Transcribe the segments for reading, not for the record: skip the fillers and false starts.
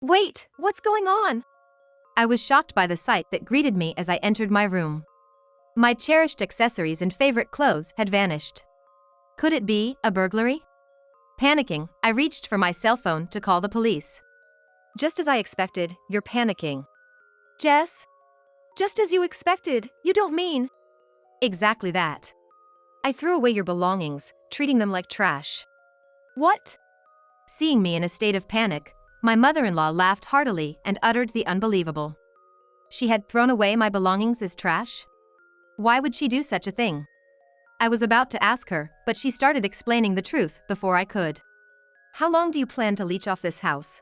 Wait, what's going on? I was shocked by the sight that greeted me as I entered my room. My cherished accessories and favorite clothes had vanished. Could it be a burglary? Panicking, I reached for my cell phone to call the police. Just as I expected, you're panicking. Jess? Just as you expected, you don't mean. Exactly that. I threw away your belongings, treating them like trash. What? Seeing me in a state of panic, my mother-in-law laughed heartily and uttered the unbelievable. She had thrown away my belongings as trash? Why would she do such a thing? I was about to ask her, but she started explaining the truth before I could. How long do you plan to leech off this house?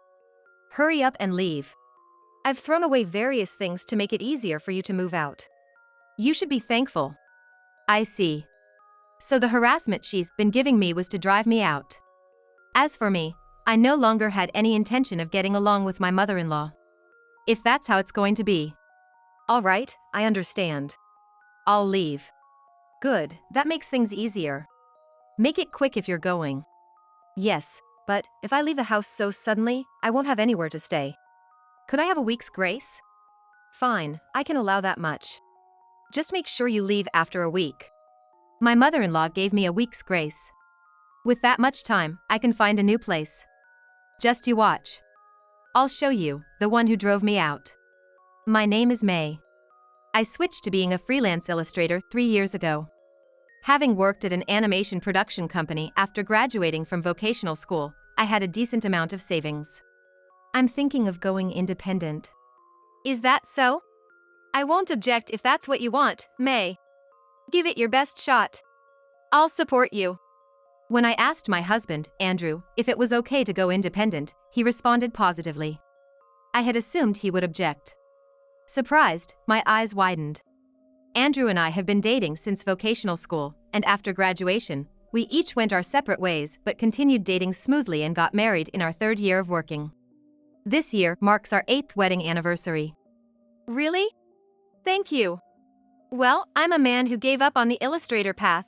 Hurry up and leave. I've thrown away various things to make it easier for you to move out. You should be thankful. I see. So the harassment she's been giving me was to drive me out. As for me, I no longer had any intention of getting along with my mother-in-law. If that's how it's going to be. All right, I understand. I'll leave. Good, that makes things easier. Make it quick if you're going. Yes, but if I leave the house so suddenly, I won't have anywhere to stay. Could I have a week's grace? Fine, I can allow that much. Just make sure you leave after a week. My mother-in-law gave me a week's grace. With that much time, I can find a new place. Just you watch. I'll show you, the one who drove me out. My name is May. I switched to being a freelance illustrator 3 years ago. Having worked at an animation production company after graduating from vocational school, I had a decent amount of savings. I'm thinking of going independent. Is that so? I won't object if that's what you want, May. Give it your best shot. I'll support you. When I asked my husband, Andrew, if it was okay to go independent, he responded positively. I had assumed he would object. Surprised, my eyes widened. Andrew and I have been dating since vocational school, and after graduation, we each went our separate ways but continued dating smoothly and got married in our 3rd year of working. This year marks our 8th wedding anniversary. Really? Thank you. Well, I'm a man who gave up on the illustrator path.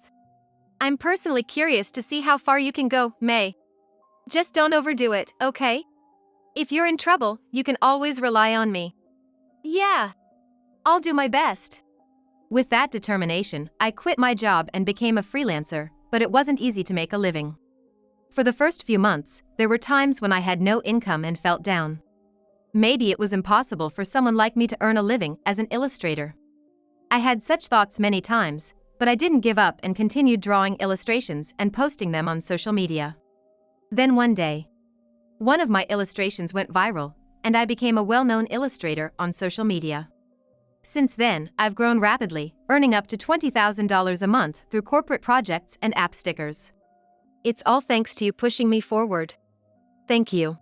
I'm personally curious to see how far you can go, May. Just don't overdo it, okay? If you're in trouble, you can always rely on me. Yeah. I'll do my best. With that determination, I quit my job and became a freelancer, but it wasn't easy to make a living. For the first few months, there were times when I had no income and felt down. Maybe it was impossible for someone like me to earn a living as an illustrator. I had such thoughts many times, but I didn't give up and continued drawing illustrations and posting them on social media. Then one day, one of my illustrations went viral, and I became a well-known illustrator on social media. Since then, I've grown rapidly, earning up to $20,000 a month through corporate projects and app stickers. It's all thanks to you pushing me forward. Thank you.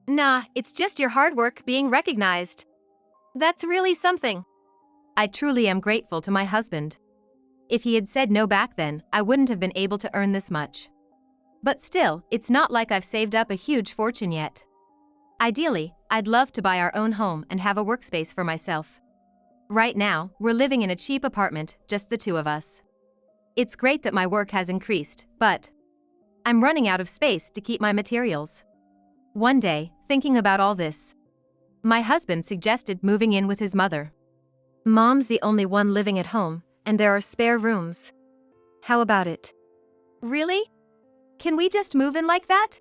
Nah, it's just your hard work being recognized. That's really something. I truly am grateful to my husband. If he had said no back then, I wouldn't have been able to earn this much. But still, it's not like I've saved up a huge fortune yet. Ideally, I'd love to buy our own home and have a workspace for myself. Right now, we're living in a cheap apartment, just the two of us. It's great that my work has increased, but I'm running out of space to keep my materials. One day, thinking about all this, my husband suggested moving in with his mother. Mom's the only one living at home, and there are spare rooms. How about it? Really? Can we just move in like that?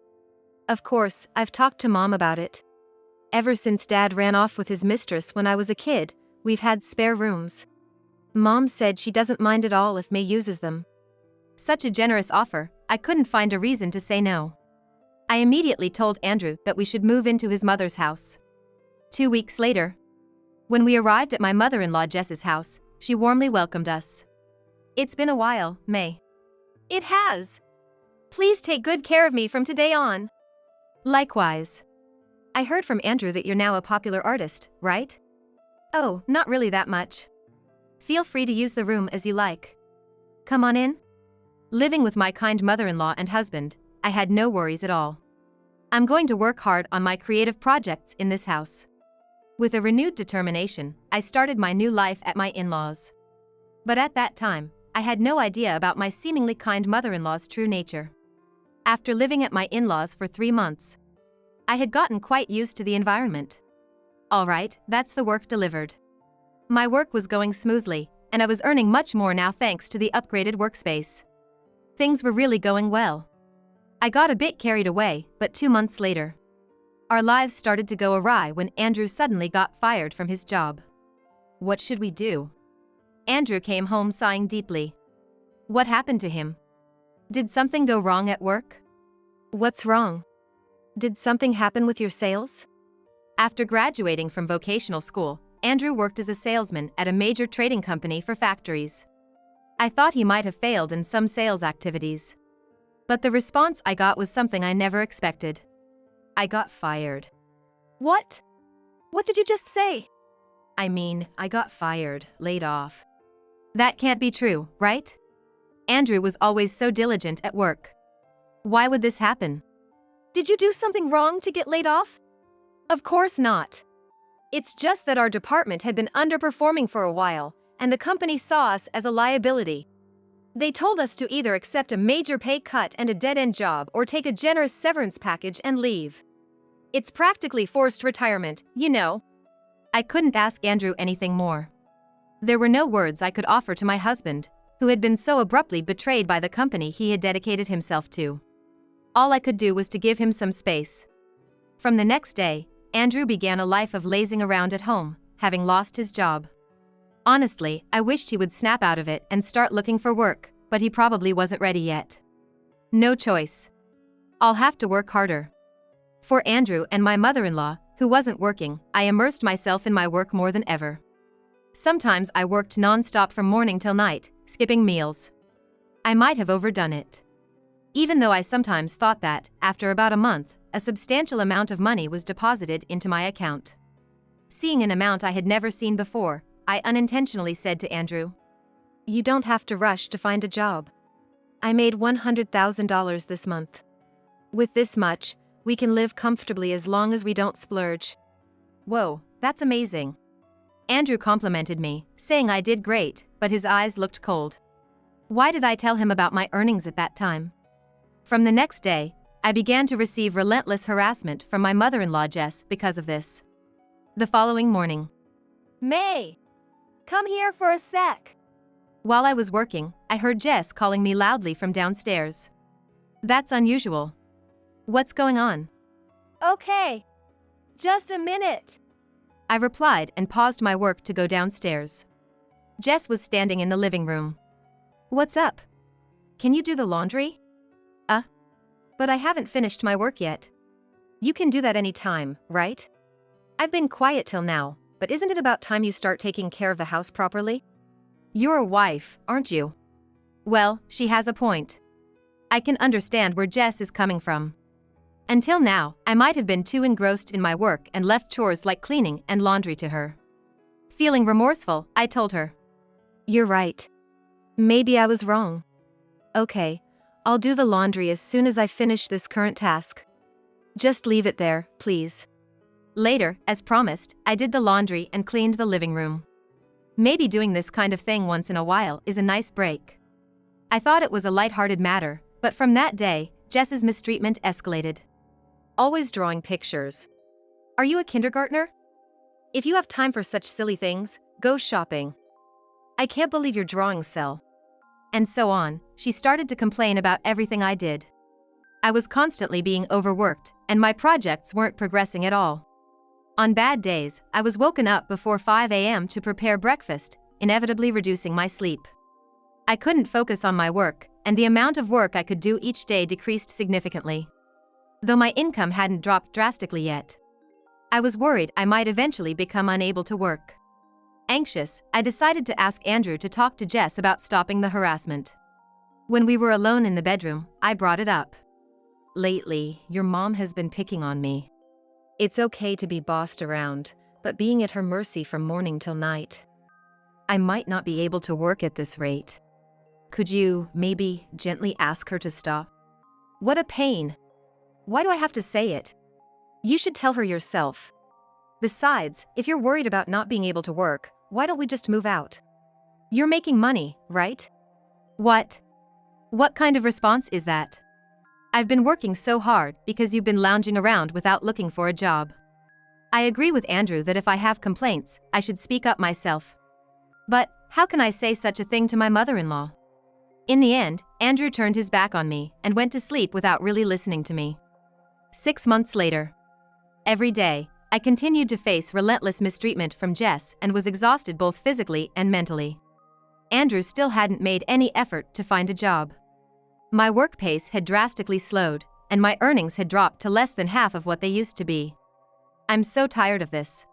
Of course, I've talked to Mom about it. Ever since Dad ran off with his mistress when I was a kid, we've had spare rooms. Mom said she doesn't mind at all if May uses them. Such a generous offer, I couldn't find a reason to say no. I immediately told Andrew that we should move into his mother's house. 2 weeks later, when we arrived at my mother-in-law Jess's house, she warmly welcomed us. It's been a while, May. It has. Please take good care of me from today on. Likewise. I heard from Andrew that you're now a popular artist, right? Oh, not really that much. Feel free to use the room as you like. Come on in. Living with my kind mother-in-law and husband, I had no worries at all. I'm going to work hard on my creative projects in this house. With a renewed determination, I started my new life at my in-laws. But at that time, I had no idea about my seemingly kind mother-in-law's true nature. After living at my in-laws for 3 months, I had gotten quite used to the environment. All right, that's the work delivered. My work was going smoothly, and I was earning much more now thanks to the upgraded workspace. Things were really going well. I got a bit carried away, but 2 months later, our lives started to go awry when Andrew suddenly got fired from his job. What should we do? Andrew came home sighing deeply. What happened to him? Did something go wrong at work? What's wrong? Did something happen with your sales? After graduating from vocational school, Andrew worked as a salesman at a major trading company for factories. I thought he might have failed in some sales activities. But the response I got was something I never expected. I got fired. What? What did you just say? I mean, I got fired, laid off. That can't be true, right? Andrew was always so diligent at work. Why would this happen? Did you do something wrong to get laid off? Of course not. It's just that our department had been underperforming for a while, and the company saw us as a liability. They told us to either accept a major pay cut and a dead-end job or take a generous severance package and leave. It's practically forced retirement, you know. I couldn't ask Andrew anything more. There were no words I could offer to my husband, who had been so abruptly betrayed by the company he had dedicated himself to. All I could do was to give him some space. From the next day, Andrew began a life of lazing around at home, having lost his job. Honestly, I wished he would snap out of it and start looking for work, but he probably wasn't ready yet. No choice. I'll have to work harder. For Andrew and my mother-in-law, who wasn't working, I immersed myself in my work more than ever. Sometimes I worked non-stop from morning till night, skipping meals. I might have overdone it. Even though I sometimes thought that, after about a month, a substantial amount of money was deposited into my account. Seeing an amount I had never seen before, I unintentionally said to Andrew, "You don't have to rush to find a job. I made $100,000 this month. With this much, we can live comfortably as long as we don't splurge." Whoa, that's amazing. Andrew complimented me, saying I did great, but his eyes looked cold. Why did I tell him about my earnings at that time? From the next day, I began to receive relentless harassment from my mother-in-law Jess because of this. The following morning, "May, come here for a sec." While I was working, I heard Jess calling me loudly from downstairs. That's unusual. What's going on? Okay. Just a minute. I replied and paused my work to go downstairs. Jess was standing in the living room. What's up? Can you do the laundry? But I haven't finished my work yet. You can do that any time, right? I've been quiet till now, but isn't it about time you start taking care of the house properly? You're a wife, aren't you? Well, she has a point. I can understand where Jess is coming from. Until now, I might have been too engrossed in my work and left chores like cleaning and laundry to her. Feeling remorseful, I told her, "You're right. Maybe I was wrong. Okay, I'll do the laundry as soon as I finish this current task. Just leave it there, please." Later, as promised, I did the laundry and cleaned the living room. Maybe doing this kind of thing once in a while is a nice break. I thought it was a light-hearted matter, but from that day, Jess's mistreatment escalated. Always drawing pictures. Are you a kindergartner? If you have time for such silly things, go shopping. I can't believe your drawings sell. And so on, she started to complain about everything I did. I was constantly being overworked, and my projects weren't progressing at all. On bad days, I was woken up before 5 a.m. to prepare breakfast, inevitably reducing my sleep. I couldn't focus on my work, and the amount of work I could do each day decreased significantly. Though my income hadn't dropped drastically yet. I was worried I might eventually become unable to work. Anxious, I decided to ask Andrew to talk to Jess about stopping the harassment. When we were alone in the bedroom, I brought it up. "Lately, your mom has been picking on me. It's okay to be bossed around, but being at her mercy from morning till night. I might not be able to work at this rate. Could you, maybe, gently ask her to stop?" What a pain. Why do I have to say it? You should tell her yourself. Besides, if you're worried about not being able to work, why don't we just move out? You're making money, right? What? What kind of response is that? I've been working so hard because you've been lounging around without looking for a job. I agree with Andrew that if I have complaints, I should speak up myself. But how can I say such a thing to my mother-in-law? In the end, Andrew turned his back on me and went to sleep without really listening to me. 6 months later. Every day, I continued to face relentless mistreatment from Jess and was exhausted both physically and mentally. Andrew still hadn't made any effort to find a job. My work pace had drastically slowed, and my earnings had dropped to less than half of what they used to be. I'm so tired of this.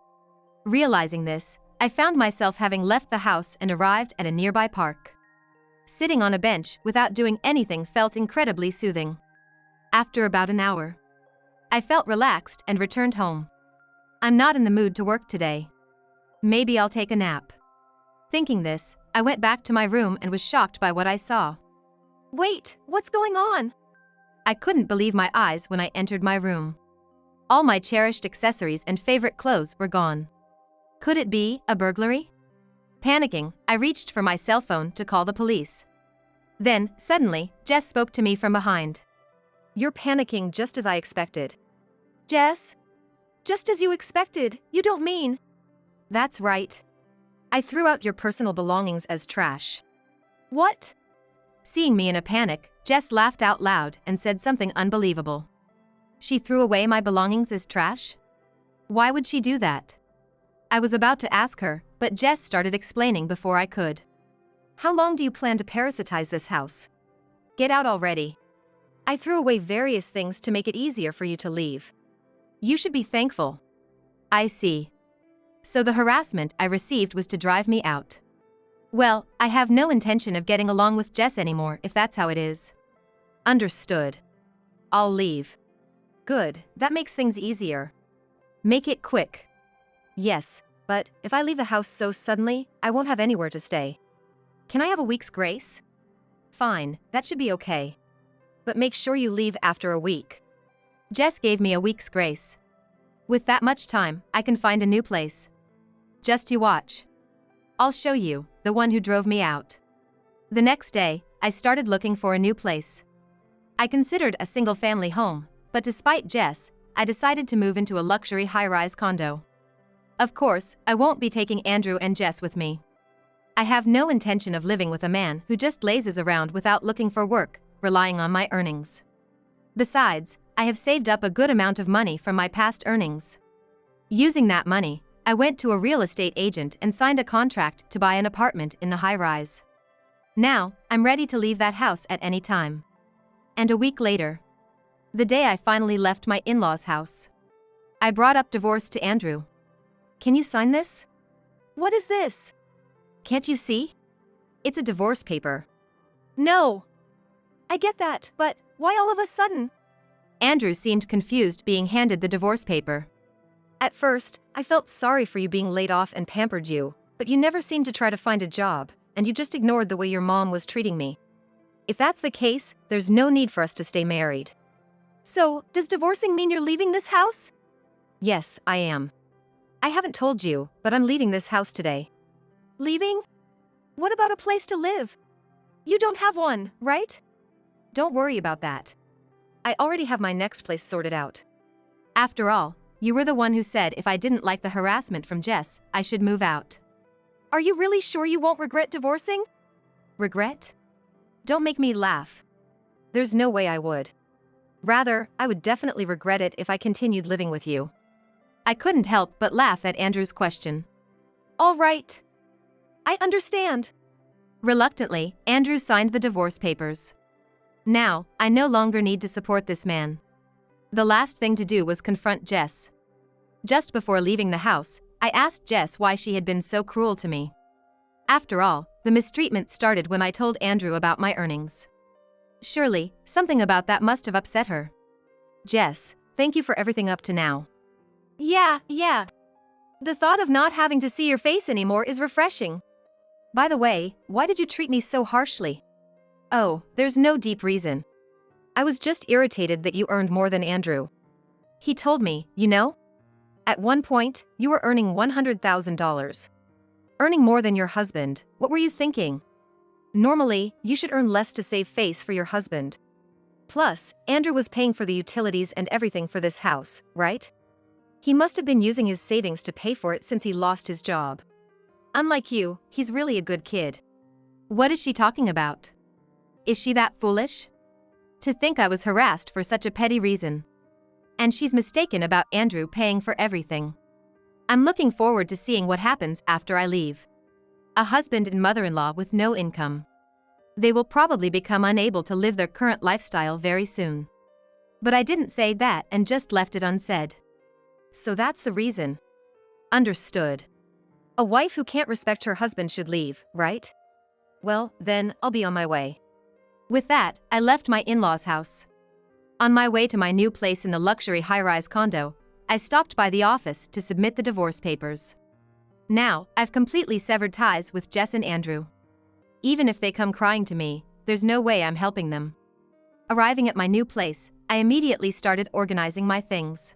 Realizing this, I found myself having left the house and arrived at a nearby park. Sitting on a bench without doing anything felt incredibly soothing. After about an hour, I felt relaxed and returned home. I'm not in the mood to work today. Maybe I'll take a nap. Thinking this, I went back to my room and was shocked by what I saw. Wait, what's going on? I couldn't believe my eyes when I entered my room. All my cherished accessories and favorite clothes were gone. Could it be a burglary? Panicking, I reached for my cell phone to call the police. Then, suddenly, Jess spoke to me from behind. You're panicking just as I expected. Jess? Just as you expected, you don't mean? That's right. I threw out your personal belongings as trash. What? Seeing me in a panic, Jess laughed out loud and said something unbelievable. She threw away my belongings as trash? Why would she do that? I was about to ask her, but Jess started explaining before I could. How long do you plan to parasitize this house? Get out already. I threw away various things to make it easier for you to leave. You should be thankful. I see. So the harassment I received was to drive me out. Well, I have no intention of getting along with Jess anymore if that's how it is. Understood. I'll leave. Good, that makes things easier. Make it quick. Yes, but if I leave the house so suddenly, I won't have anywhere to stay. Can I have a week's grace? Fine, that should be okay. But make sure you leave after a week. Jess gave me a week's grace. With that much time, I can find a new place. Just you watch. I'll show you, the one who drove me out. The next day, I started looking for a new place. I considered a single-family home, but despite Jess, I decided to move into a luxury high-rise condo. Of course, I won't be taking Andrew and Jess with me. I have no intention of living with a man who just lazes around without looking for work, relying on my earnings. Besides, I have saved up a good amount of money from my past earnings. Using that money, I went to a real estate agent and signed a contract to buy an apartment in the high-rise. Now, I'm ready to leave that house at any time. And a week later, the day I finally left my in-laws' house, I brought up divorce to Andrew. Can you sign this? What is this? Can't you see? It's a divorce paper. No. I get that, but why all of a sudden? Andrew seemed confused being handed the divorce paper. At first, I felt sorry for you being laid off and pampered you, but you never seemed to try to find a job, and you just ignored the way your mom was treating me. If that's the case, there's no need for us to stay married. So, does divorcing mean you're leaving this house? Yes, I am. I haven't told you, but I'm leaving this house today. Leaving? What about a place to live? You don't have one, right? Don't worry about that. I already have my next place sorted out. After all, you were the one who said if I didn't like the harassment from Jess, I should move out. Are you really sure you won't regret divorcing? Regret? Don't make me laugh. There's no way I would. Rather, I would definitely regret it if I continued living with you. I couldn't help but laugh at Andrew's question. All right. I understand. Reluctantly, Andrew signed the divorce papers. Now, I no longer need to support this man. The last thing to do was confront Jess. Just before leaving the house, I asked Jess why she had been so cruel to me. After all, the mistreatment started when I told Andrew about my earnings. Surely, something about that must have upset her. Jess, thank you for everything up to now. Yeah. The thought of not having to see your face anymore is refreshing. By the way, why did you treat me so harshly? Oh, there's no deep reason. I was just irritated that you earned more than Andrew. He told me, you know? At one point, you were earning $100,000. Earning more than your husband, what were you thinking? Normally, you should earn less to save face for your husband. Plus, Andrew was paying for the utilities and everything for this house, right? He must have been using his savings to pay for it since he lost his job. Unlike you, he's really a good kid. What is she talking about? Is she that foolish? To think I was harassed for such a petty reason. And she's mistaken about Andrew paying for everything. I'm looking forward to seeing what happens after I leave. A husband and mother-in-law with no income. They will probably become unable to live their current lifestyle very soon. But I didn't say that and just left it unsaid. So that's the reason. Understood. A wife who can't respect her husband should leave, right? Well, then, I'll be on my way. With that, I left my in-laws' house. On my way to my new place in the luxury high-rise condo, I stopped by the office to submit the divorce papers. Now, I've completely severed ties with Jess and Andrew. Even if they come crying to me, there's no way I'm helping them. Arriving at my new place, I immediately started organizing my things.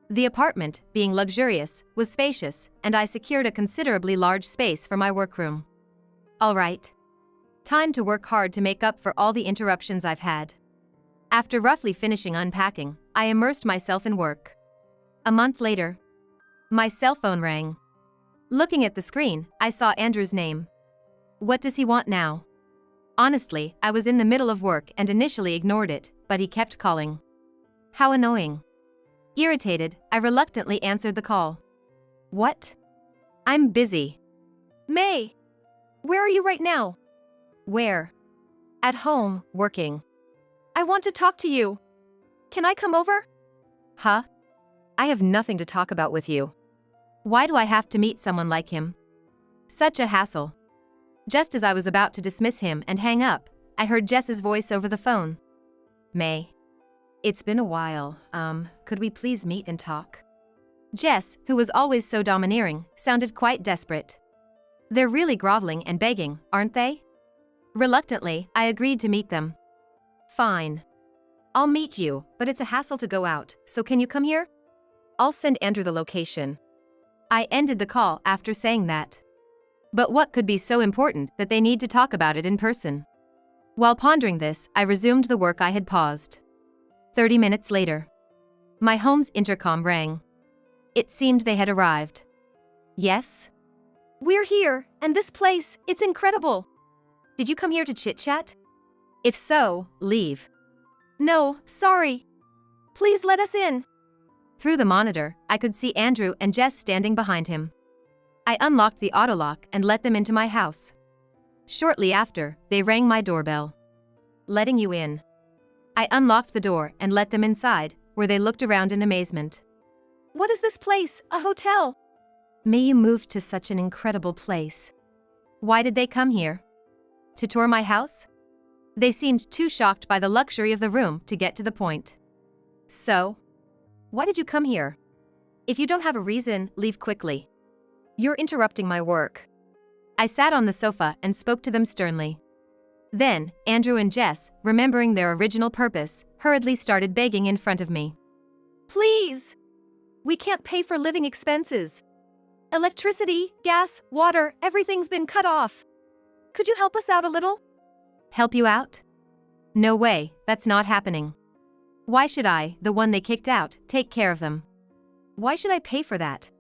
The apartment, being luxurious, was spacious, and I secured a considerably large space for my workroom. All right. Time to work hard to make up for all the interruptions I've had. After roughly finishing unpacking, I immersed myself in work. A month later, my cell phone rang. Looking at the screen, I saw Andrew's name. What does he want now? Honestly, I was in the middle of work and initially ignored it, but he kept calling. How annoying. Irritated, I reluctantly answered the call. What? I'm busy. May! Where are you right now? Where? At home, working. I want to talk to you. Can I come over? Huh? I have nothing to talk about with you. Why do I have to meet someone like him? Such a hassle. Just as I was about to dismiss him and hang up, I heard Jess's voice over the phone. May. It's been a while, could we please meet and talk? Jess, who was always so domineering, sounded quite desperate. They're really groveling and begging, aren't they? Reluctantly, I agreed to meet them. Fine. I'll meet you, but it's a hassle to go out, so can you come here? I'll send Andrew the location. I ended the call after saying that. But what could be so important that they need to talk about it in person? While pondering this, I resumed the work I had paused. 30 minutes later, my home's intercom rang. It seemed they had arrived. Yes? We're here, and this place, it's incredible. Did you come here to chit-chat? If so, leave. No, sorry. Please let us in. Through the monitor, I could see Andrew and Jess standing behind him. I unlocked the autolock and let them into my house. Shortly after, they rang my doorbell. Letting you in. I unlocked the door and let them inside, where they looked around in amazement. What is this place? A hotel? May you moved to such an incredible place. Why did they come here? To tour my house? They seemed too shocked by the luxury of the room to get to the point. So? Why did you come here? If you don't have a reason, leave quickly. You're interrupting my work. I sat on the sofa and spoke to them sternly. Then, Andrew and Jess, remembering their original purpose, hurriedly started begging in front of me. Please! We can't pay for living expenses. Electricity, gas, water, everything's been cut off. Could you help us out a little? Help you out? No way, that's not happening. Why should I, the one they kicked out, take care of them? Why should I pay for that?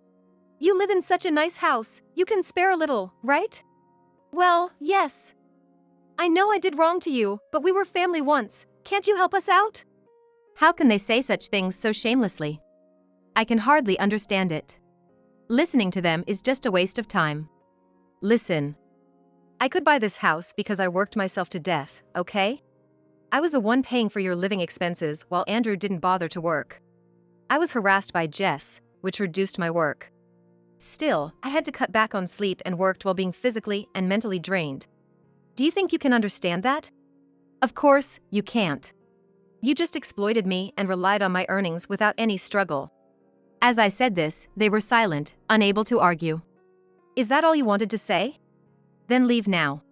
You live in such a nice house, you can spare a little, right? Well, yes. I know I did wrong to you, but we were family once. Can't you help us out? How can they say such things so shamelessly? I can hardly understand it. Listening to them is just a waste of time. Listen. I could buy this house because I worked myself to death, okay? I was the one paying for your living expenses while Andrew didn't bother to work. I was harassed by Jess, which reduced my work. Still, I had to cut back on sleep and worked while being physically and mentally drained. Do you think you can understand that? Of course, you can't. You just exploited me and relied on my earnings without any struggle. As I said this, they were silent, unable to argue. Is that all you wanted to say? Then leave now.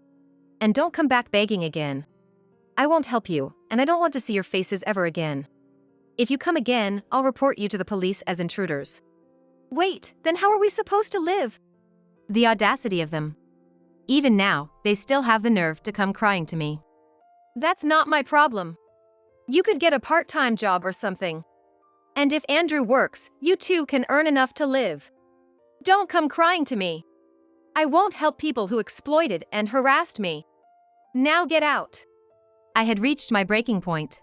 And don't come back begging again. I won't help you, and I don't want to see your faces ever again. If you come again, I'll report you to the police as intruders. Wait, then how are we supposed to live? The audacity of them. Even now, they still have the nerve to come crying to me. That's not my problem. You could get a part-time job or something. And if Andrew works, you too can earn enough to live. Don't come crying to me. I won't help people who exploited and harassed me. Now get out. I had reached my breaking point.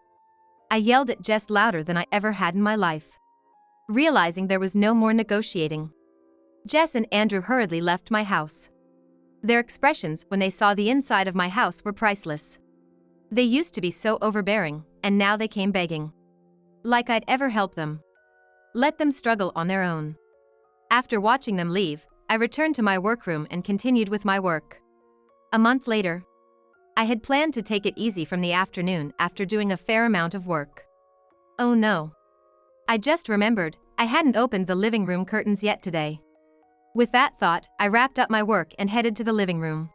I yelled at Jess louder than I ever had in my life. Realizing there was no more negotiating, Jess and Andrew hurriedly left my house. Their expressions when they saw the inside of my house were priceless. They used to be so overbearing, and now they came begging. Like I'd ever help them. Let them struggle on their own. After watching them leave, I returned to my workroom and continued with my work. A month later, I had planned to take it easy from the afternoon after doing a fair amount of work. Oh no. I just remembered, I hadn't opened the living room curtains yet today. With that thought, I wrapped up my work and headed to the living room.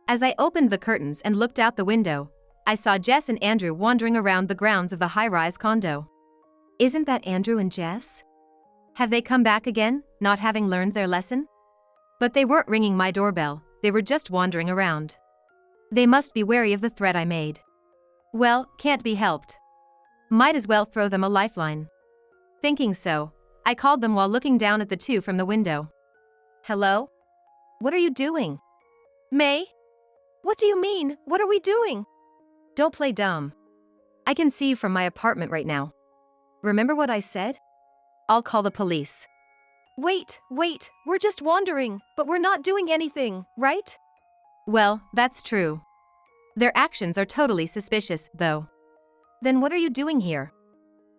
As I opened the curtains and looked out the window, I saw Jess and Andrew wandering around the grounds of the high-rise condo. Isn't that Andrew and Jess? Have they come back again, not having learned their lesson? But they weren't ringing my doorbell, they were just wandering around. They must be wary of the threat I made. Well, can't be helped. Might as well throw them a lifeline. Thinking so, I called them while looking down at the two from the window. Hello? What are you doing? May? What do you mean, what are we doing? Don't play dumb. I can see you from my apartment right now. Remember what I said? I'll call the police. Wait, we're just wandering, but we're not doing anything, right? Well, that's true. Their actions are totally suspicious, though. Then what are you doing here?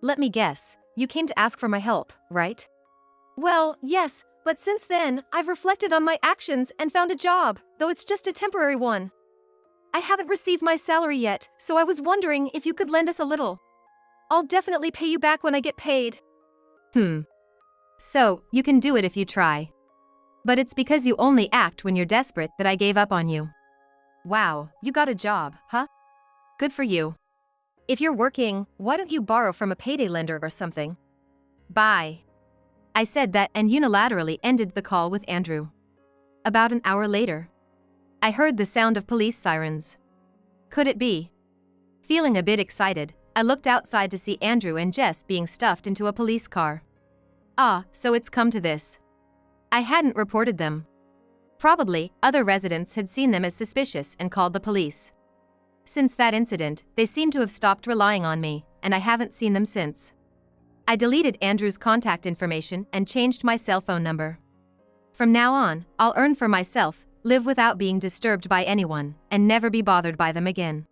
Let me guess, you came to ask for my help, right? Well, yes, but since then, I've reflected on my actions and found a job, though it's just a temporary one. I haven't received my salary yet, so I was wondering if you could lend us a little. I'll definitely pay you back when I get paid. So, you can do it if you try. But it's because you only act when you're desperate that I gave up on you. Wow, you got a job, huh? Good for you. If you're working, why don't you borrow from a payday lender or something? Bye. I said that and unilaterally ended the call with Andrew. About an hour later, I heard the sound of police sirens. Could it be? Feeling a bit excited, I looked outside to see Andrew and Jess being stuffed into a police car. Ah, so it's come to this. I hadn't reported them. Probably, other residents had seen them as suspicious and called the police. Since that incident, they seem to have stopped relying on me, and I haven't seen them since. I deleted Andrew's contact information and changed my cell phone number. From now on, I'll earn for myself, live without being disturbed by anyone, and never be bothered by them again.